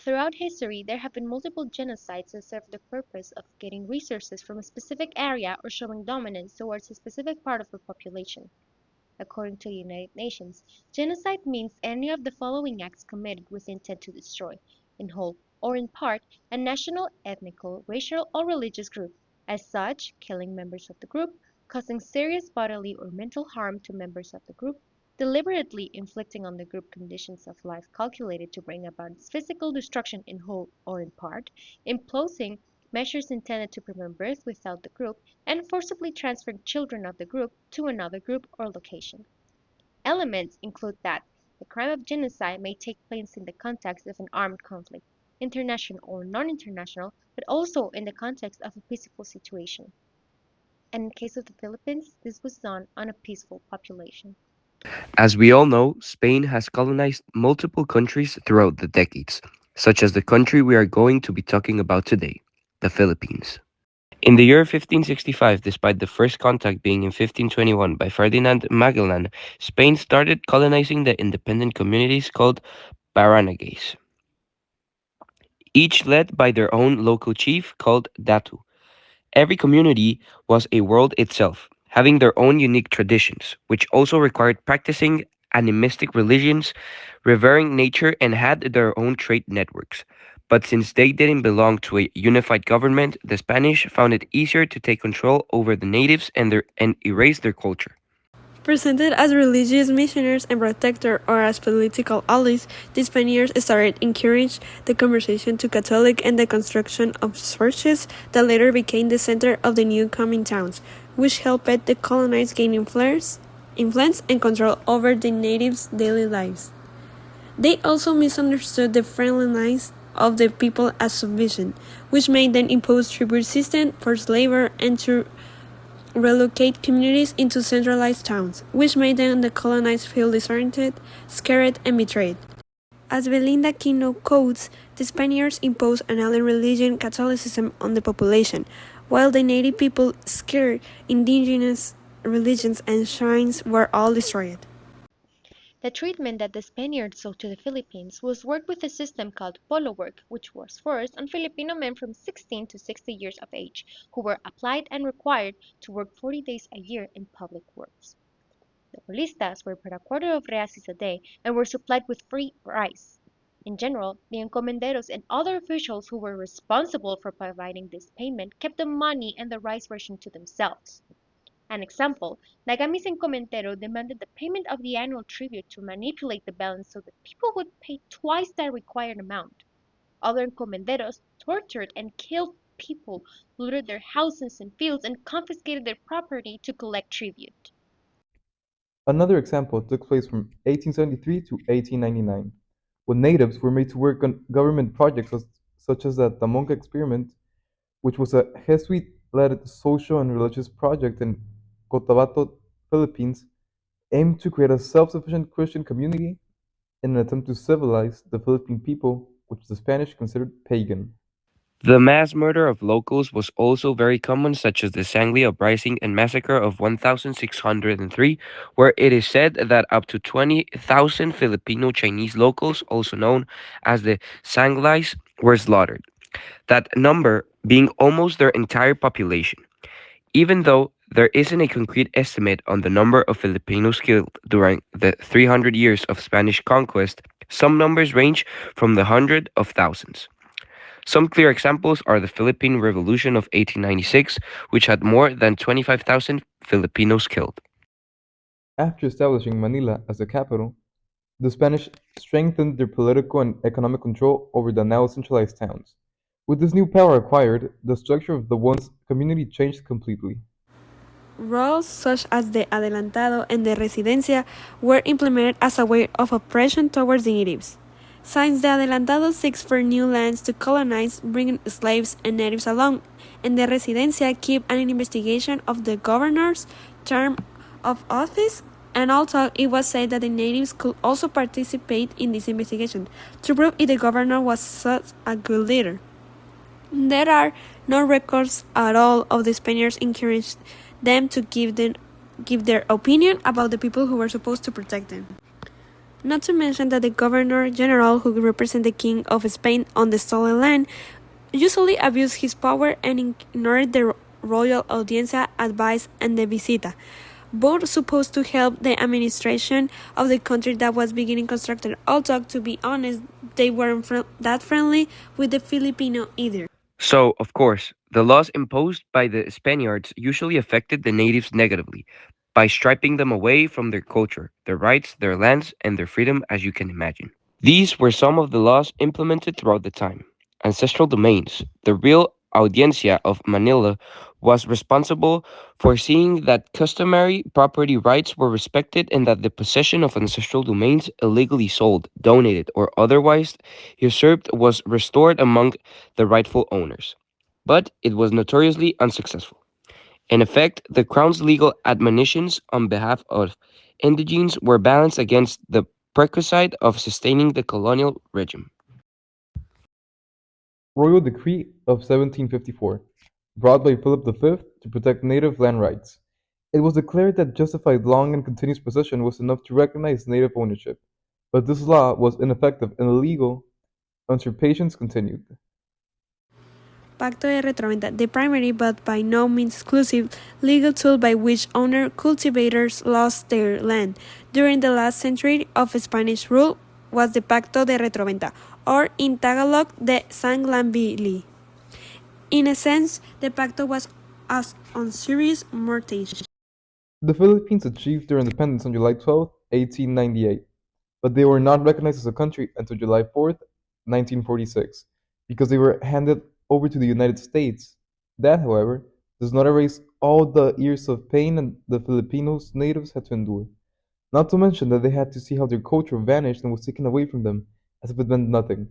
Throughout history, there have been multiple genocides that serve the purpose of getting resources from a specific area or showing dominance towards a specific part of the population. According to the United Nations, genocide means any of the following acts committed with intent to destroy, in whole or in part, a national, ethnical, racial, or religious group; as such, killing members of the group, causing serious bodily or mental harm to members of the group, deliberately inflicting on the group conditions of life calculated to bring about its physical destruction in whole or in part, imposing measures intended to prevent birth without the group, and forcibly transferring children of the group to another group or location. Elements include that the crime of genocide may take place in the context of an armed conflict, international or non-international, but also in the context of a peaceful situation. And in case of the Philippines, this was done on a peaceful population. As we all know, Spain has colonized multiple countries throughout the decades, such as the country we are going to be talking about today, the Philippines. In the year 1565, despite the first contact being in 1521 by Ferdinand Magellan, Spain started colonizing the independent communities called baranggays, each led by their own local chief called Datu. Every community was a world itself, having their own unique traditions, which also required practicing animistic religions, revering nature, and had their own trade networks. But since they didn't belong to a unified government, the Spanish found it easier to take control over the natives and erase their culture. Presented as religious missionaries and protectors or as political allies, the Spaniards started encouraging the conversion to Catholic and the construction of churches that later became the center of the new coming towns, which helped the colonized gain influence and control over the natives' daily lives. They also misunderstood the friendliness of the people as submission, which made them impose tribute system, forced labor, and to relocate communities into centralized towns, which made them the colonized feel disoriented, scared, and betrayed. As Belinda Quino quotes, the Spaniards imposed an alien religion, Catholicism, on the population, while the native people, scared, indigenous religions and shrines were all destroyed. The treatment that the Spaniards saw to the Philippines was work with a system called polo work, which was forced on Filipino men from 16 to 60 years of age, who were applied and required to work 40 days a year in public works. The polistas were paid a quarter of reasis a day and were supplied with free rice. In general, the encomenderos and other officials who were responsible for providing this payment kept the money and the rice ration to themselves. An example, Nagami's encomendero demanded the payment of the annual tribute to manipulate the balance so that people would pay twice that required amount. Other encomenderos tortured and killed people, looted their houses and fields, and confiscated their property to collect tribute. Another example took place from 1873 to 1899, when natives were made to work on government projects such as the Tamonga Experiment, which was a Jesuit-led social and religious project in Cotabato, Philippines, aimed to create a self-sufficient Christian community in an attempt to civilize the Philippine people, which the Spanish considered pagan. The mass murder of locals was also very common, such as the Sangli uprising and massacre of 1603, where it is said that up to 20,000 Filipino Chinese locals, also known as the Sanglais, were slaughtered, that number being almost their entire population. Even though there isn't a concrete estimate on the number of Filipinos killed during the 300 years of Spanish conquest, some numbers range from the hundred of thousands. Some clear examples are the Philippine Revolution of 1896, which had more than 25,000 Filipinos killed. After establishing Manila as the capital, the Spanish strengthened their political and economic control over the now centralized towns. With this new power acquired, the structure of the once community changed completely. Roles such as the adelantado and the residencia were implemented as a way of oppression towards the natives. Since the adelantado seeks for new lands to colonize, bringing slaves and natives along, and the residencia keep an investigation of the governor's term of office, and also it was said that the natives could also participate in this investigation to prove if the governor was such a good leader. There are no records at all of the Spaniards encouraged them to give their opinion about the people who were supposed to protect them. Not to mention that the governor general, who represents the king of Spain on the stolen land, usually abused his power and ignored the royal audiencia, advice, and the visita, both supposed to help the administration of the country that was beginning construction. Although, to be honest, they weren't that friendly with the Filipino either. So, of course, the laws imposed by the Spaniards usually affected the natives negatively by stripping them away from their culture, their rights, their lands, and their freedom, as you can imagine. These were some of the laws implemented throughout the time. Ancestral domains. The real Audiencia of Manila was responsible for seeing that customary property rights were respected and that the possession of ancestral domains illegally sold, donated, or otherwise usurped was restored among the rightful owners. But it was notoriously unsuccessful. In effect, the Crown's legal admonitions on behalf of indigenes were balanced against the prerequisite of sustaining the colonial regime. Royal Decree of 1754, brought by Philip V to protect native land rights. It was declared that justified long and continuous possession was enough to recognize native ownership, but this law was ineffective and illegal. Usurpations continued. Pacto de Retroventa, the primary but by no means exclusive legal tool by which owner cultivators lost their land during the last century of Spanish rule, was the Pacto de Retroventa, or in Tagalog, the Sanglambili. In a sense, the pacto was on serious mortgage. The Philippines achieved their independence on July 12, 1898, but they were not recognized as a country until July 4th, 1946, because they were handed over to the United States. That, however, does not erase all the years of pain and the Filipinos natives had to endure. Not to mention that they had to see how their culture vanished and was taken away from them as if it meant nothing.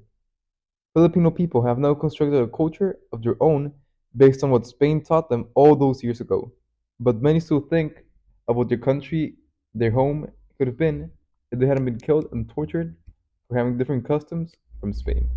Filipino people have now constructed a culture of their own based on what Spain taught them all those years ago. But many still think of what their country, their home, could have been if they hadn't been killed and tortured for having different customs from Spain.